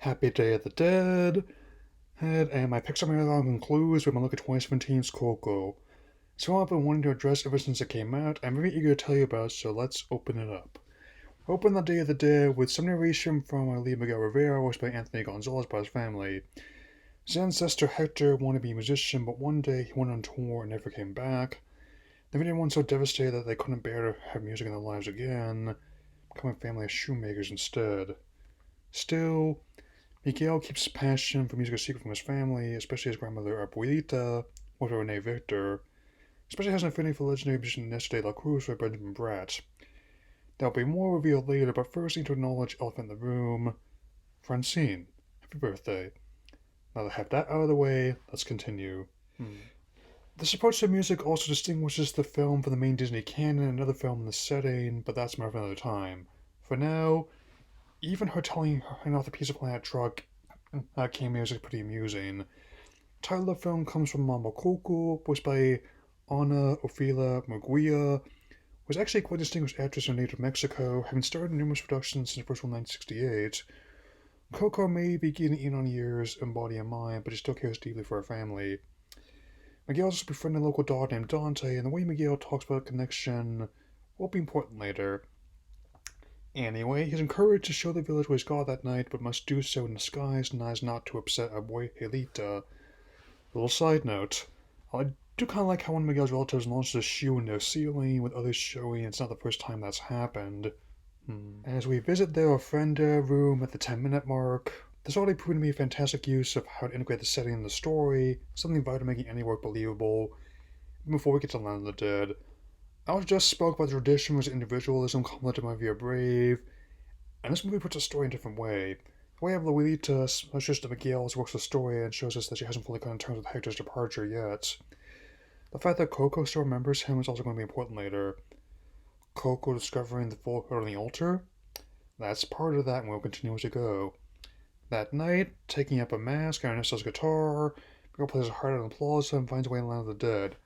Happy Day of the Dead, and my Pixar marathon concludes with my look at 2017's Coco. So I've been wanting to address ever since it came out. I'm very eager to tell you about it, so let's open it up. Open the Day of the Dead with some narration from our lead Miguel Rivera, voiced by Anthony Gonzalez by his family. His ancestor Hector wanted to be a musician, but one day he went on tour and never came back. They made everyone so devastated that they couldn't bear to have music in their lives again, becoming a family of shoemakers instead. Still, Miguel keeps his passion for music a secret from his family, especially his grandmother Abuelita, with Rene Victor, especially has an affinity for legendary musician Nestor de la Cruz by Benjamin Bratt. There'll be more revealed later, but first I need to acknowledge Elephant in the Room. Francine, happy birthday. Now that I have that out of the way, let's continue. This approach to music also distinguishes the film from the main Disney canon and another film in the setting, but that's more for another time. For now, even her telling her off the Pizza Planet truck cameos is pretty amusing. The title of the film comes from Mama Coco, voiced by Ana Ofelia Murguia, who was actually quite a distinguished actress in native Mexico, having starred in numerous productions since the first one in 1968. Coco may be getting in on years in body and mind, but she still cares deeply for her family. Miguel's also befriended a local dog named Dante, and the way Miguel talks about the connection will be important later. Anyway, he's encouraged to show the village where he's got that night, but must do so in disguise and as not to upset Abuelita. Little side note, I do kind of like how one of Miguel's relatives launches a shoe in their ceiling, with others showing it's not the first time that's happened. As we visit their ofrenda room at the 10-minute mark, there's already proven to be a fantastic use of how to integrate the setting and the story, something vital to making any work believable. Before we get to Land of the Dead, I just spoke about the tradition versus individualism complemented by Via Brave, and this movie puts the story in a different way. The way of Luilita smashes to Miguel's works the story and shows us that she hasn't fully come to terms with Hector's departure yet. The fact that Coco still remembers him is also going to be important later. Coco discovering the full on the altar? That's part of that and we'll continue as we go. That night, taking up a mask and Ernesto's guitar, Miguel plays a heart on the plaza and finds a way to Land of the Dead.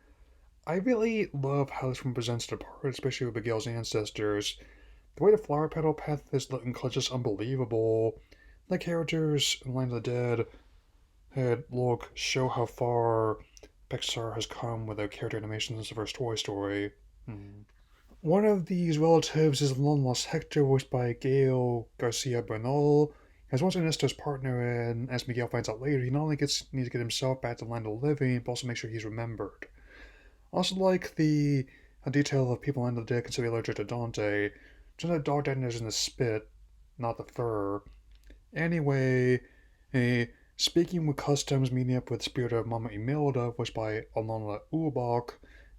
I really love how this one presents the part, especially with Miguel's ancestors. The way the flower petal path is looking is just unbelievable. The characters in Land of the Dead show how far Pixar has come with their character animations since the first Toy Story. One of these relatives is the long lost Hector, voiced by Gael Garcia Bernal. As once Ernesto's partner, and as Miguel finds out later, he not only needs to get himself back to the land of the living, but also make sure he's remembered. Also like the detail of people in the dead consider allergic to Dante. Turns out dog is in the spit, not the fur. Anyway, speaking with customs, meeting up with the spirit of Mama Imelda, voiced by Alana Ubach,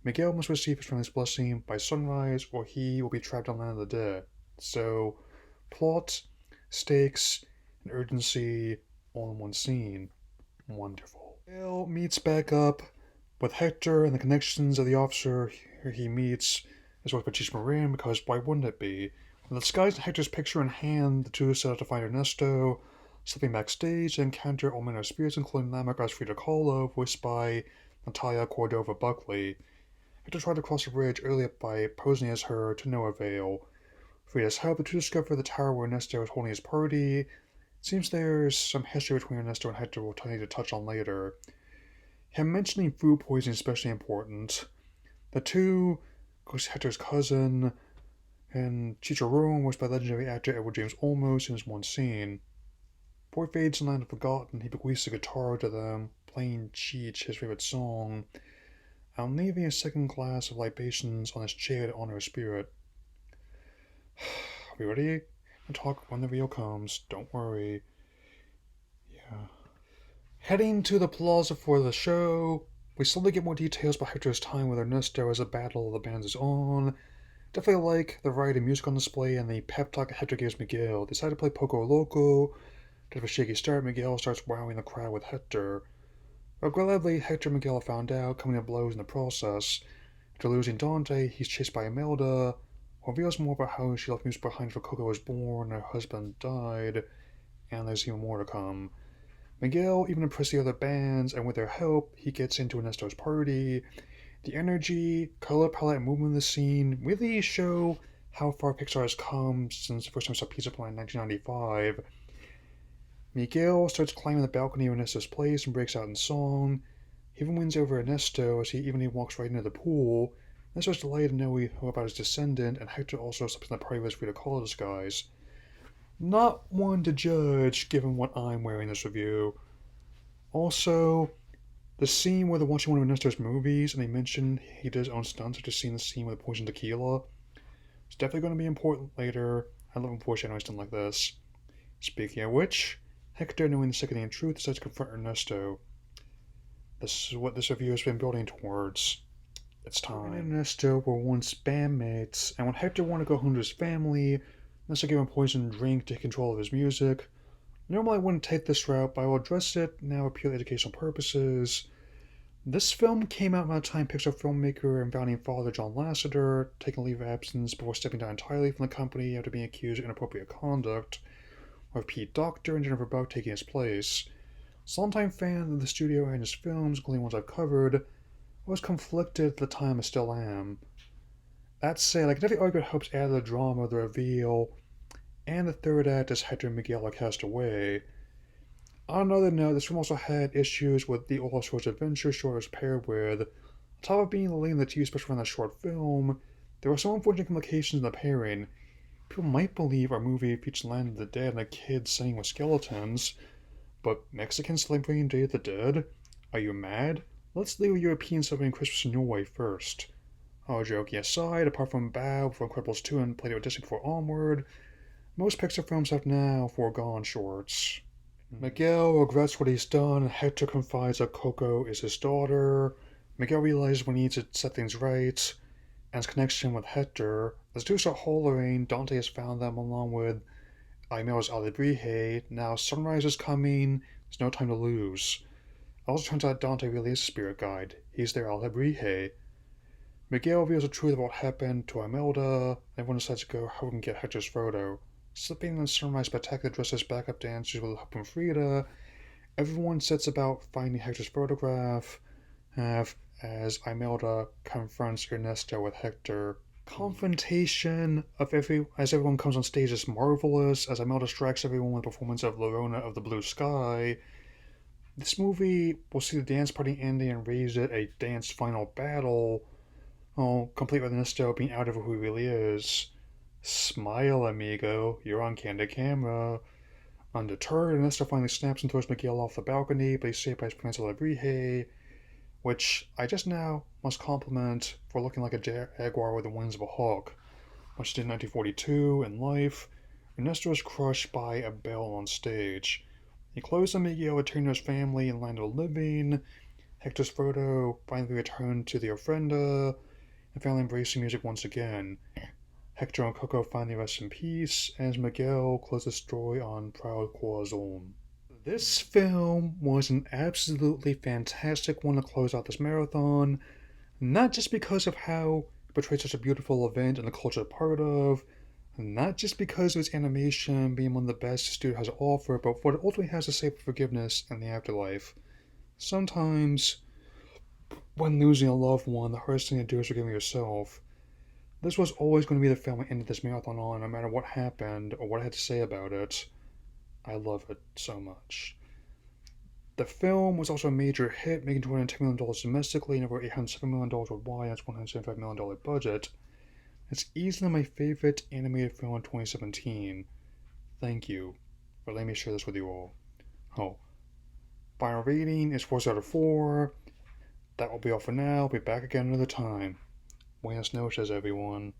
Miguel must receive his family's blessing by sunrise, or he will be trapped on the land of the dead. So, plot, stakes, and urgency all in one scene. Wonderful. Miguel meets back up with Hector, and the connections of the officer he meets is with Patrice Morin, because why wouldn't it be? With the disguise and Hector's picture in hand, the two set out to find Ernesto. Slipping backstage, they encounter all manner of spirits, including Lamarck as Frida Kahlo, voiced by Natalia Cordova Buckley. Hector tried to cross the bridge earlier by posing as her, to no avail. Frida's help, the two discover the tower where Ernesto is holding his party. It seems there's some history between Ernesto and Hector we'll need to touch on later. Him mentioning food poisoning is especially important. The two, Hector's cousin, and Chicharron, voiced by legendary actor Edward James Olmos, in his one scene. Before he fades in Land of Forgotten, he bequeaths a guitar to them, playing Cheech, his favorite song, and leaving a second glass of libations on his chair to honor his spirit. Are we ready? We'll talk when the reveal comes. Don't worry. Yeah. Heading to the plaza for the show, we slowly get more details about Hector's time with Ernesto as the Battle of the Bands is on. Definitely like the variety of music on display and the pep talk Hector gives Miguel. They decide to play Poco Loco. After a shaky start, Miguel starts wowing the crowd with Hector. Gladly, Hector and Miguel found out, coming to blows in the process. After losing Dante, he's chased by Imelda, who reveals more about how she left music behind for Coco was born, her husband died, and there's even more to come. Miguel even impressed the other bands, and with their help, he gets into Ernesto's party. The energy, color palette, and movement of the scene really show how far Pixar has come since the first time we saw Pizza Planet in 1995. Miguel starts climbing the balcony of Ernesto's place and breaks out in song. He even wins over Ernesto as he walks right into the pool. Ernesto's delighted to know about his descendant, and Hector also steps in the party with his Frida Kahlo disguise. Not one to judge, given what I'm wearing this review. Also, the scene where they're watching one of Ernesto's movies and they mention he does own stunts, such as seeing the scene with the poison tequila. It's definitely going to be important later. I love when foreshadowing stuff like this. Speaking of which, Hector, knowing the sickening truth, decides to confront Ernesto. This is what this review has been building towards. It's time. And Ernesto were once bandmates, and when Hector wanted to go home to his family, Ernesto gave him a poisoned drink to take control of his music. Normally I wouldn't take this route, but I will address it now for purely educational purposes. This film came out around the time Pixar filmmaker and founding father John Lasseter taking a leave of absence before stepping down entirely from the company after being accused of inappropriate conduct, with Pete Docter and Jennifer Buck taking his place. As a longtime fan of the studio and his films, including ones I've covered, I was conflicted at the time and still am. That said, I can definitely argue it helps add to the drama of the reveal, and the third act as Hector and Miguel are cast away. On another note, this film also had issues with the overall short's adventure short was paired with. On top of being the lead in the TV special from that short film, there were some unfortunate complications in the pairing. People might believe our movie featured Land of the Dead and a kid singing with skeletons, but Mexicans celebrating Day of the Dead? Are you mad? Let's leave Europeans celebrating Christmas in Norway first. Oh, joking aside, apart from Bow for Incredibles 2 and Play-Doh Disney before Onward, most Pixar films have now foregone shorts. Miguel regrets what he's done, and Hector confides that Coco is his daughter. Miguel realizes when he needs to set things right, and his connection with Hector. As the two start hollering, Dante has found them along with Aimel's Alebrije. Now sunrise is coming, there's no time to lose. It also turns out Dante really is a spirit guide. He's their Alebrije. Miguel reveals the truth about what happened to Imelda, and everyone decides to go help him get Hector's photo. Slipping in the sunrise spectacular dress as backup dancers with help from Frida, everyone sets about finding Hector's photograph, as Imelda confronts Ernesto with Hector. Confrontation as everyone comes on stage is marvelous, as Imelda strikes everyone with a performance of Lorona of the Blue Sky. This movie will see the dance party ending and raise it a dance final battle, complete with Ernesto being out of who he really is. Smile, amigo, you're on candid camera. Undeterred, Ernesto finally snaps and throws Miguel off the balcony, but he's saved by his Peninsula Abrije, which I just now must compliment for looking like a jaguar with the wings of a hawk. Much did in 1942 in life, Ernesto was crushed by a bell on stage. He closed on Miguel returning to his family and land of the living. Hector's photo finally returned to the ofrenda, and family embracing music once again. Hector and Coco finally rest in peace, as Miguel closes the story on Proud Corazon. This film was an absolutely fantastic one to close out this marathon, not just because of how it portrayed such a beautiful event and the culture it's part of, not just because of its animation being one of the best the studio has to offer, but for what it ultimately has to say for forgiveness and the afterlife. Sometimes, when losing a loved one, the hardest thing to do is forgiving yourself. This was always going to be the film I ended this marathon on, no matter what happened or what I had to say about it. I love it so much. The film was also a major hit, making $210 million domestically and over $807 million worldwide on its $175 million budget. It's easily my favorite animated film in 2017. Thank you for letting me share this with you all. Oh, final rating is 4 out of 4. That will be all for now. I'll be back again another time. Buenas noches, everyone.